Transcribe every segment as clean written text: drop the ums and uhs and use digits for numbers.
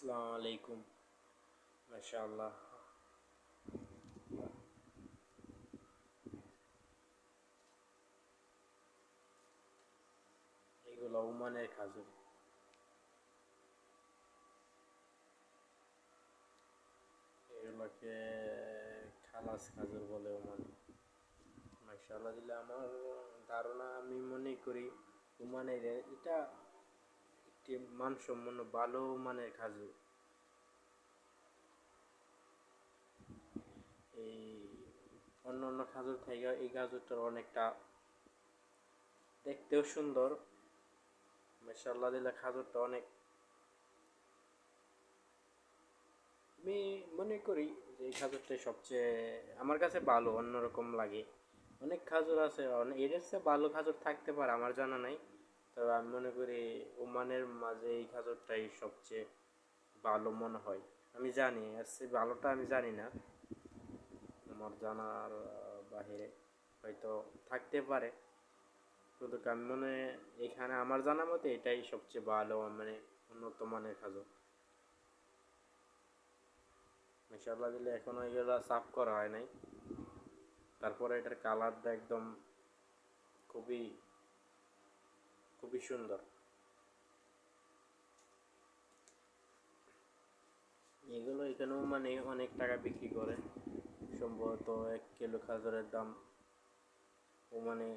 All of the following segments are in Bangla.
আসসালামু আলাইকুম। মাশাআল্লাহ। এগুলো ওমানের খাজুর। এগুলোকে খালাস খাজুর বলে ওমানে। মাশাআল্লাহ দিলে আমার ধারণা, আমি মনে করি ওমানের এটা একটি মানসম্পন্ন ভালো মানের খাজুর। এই অন্য অন্য খাজুর থেকে এই খাজুরটার অনেকটা দেখতেও সুন্দর। মাশাআল্লাহ দিলে খাজুরটা অনেক, আমি মনে করি যে এই খাজুরটাই সবচেয়ে আমার কাছে ভালো, অন্যরকম লাগে। অনেক খাজুর আছে, অনেক এর চেয়ে ভালো খাজুর থাকতে পারে, আমার জানা নাই। তবে আমি মনে করি ওমানের মাঝে এই খাজুরটাই সবচেয়ে ভালো মনে হয়। আমি জানি এর চেয়ে ভালোটা আমি জানি না, আমার জানার বাহিরে হয়তো থাকতে পারে, কিন্তু আমি মনে, এখানে আমার জানা মতে এটাই সবচেয়ে ভালো, মানে উন্নত মানের খাজুর। মাশাআল্লাহ দিলে এখনো এগুলো সাফ করা হয় নাই, তারপরে এটার কালারটা একদম খুবই খুবই সুন্দর। এগুলো এখানেও মানে অনেক টাকা বিক্রি করে, সম্ভবত 1 কিলো খাজুরের দাম ও মানে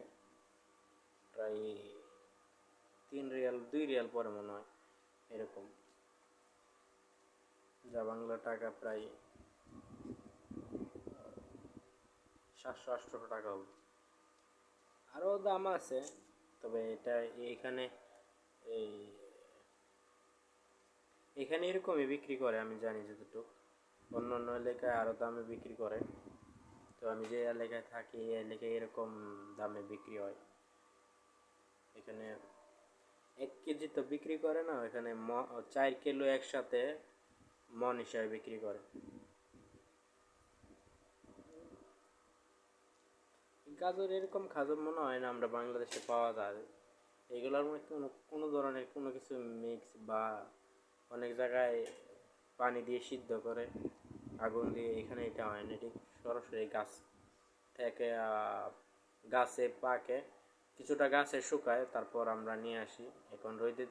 প্রায় 3 রিয়াল 2 রিয়াল পরে মনে হয়, এরকম, যা বাংলা টাকা প্রায় 700-800 টাকা হবে। আরও দাম আছে, তবে এটা এইখানে এই এখানে এরকমই বিক্রি করে আমি জানি যতটুকু। অন্য অন্য এলাকায় আরও দামে বিক্রি করে, তো আমি যে এলাকায় থাকি এই এলাকায় এরকম দামে বিক্রি হয়। এখানে 1 কেজি তো বিক্রি করে না, এখানে 4 কিলো একসাথে মন হিসাবে বিক্রি করে। গাজর এরকম খাজর মনে হয় না আমরা বাংলাদেশে পাওয়া যায়। এগুলোর মধ্যে কোনো ধরনের কোনো কিছু মিক্স বা অনেক জায়গায় পানি দিয়ে সিদ্ধ করে আগুন দিয়ে, এখানে এটা হয় না, এটি সরাসরি গাছ থেকে গাছে পাকে, কিছুটা গাছে শুকায়, তারপর আমরা নিয়ে আসি। এখন রোদে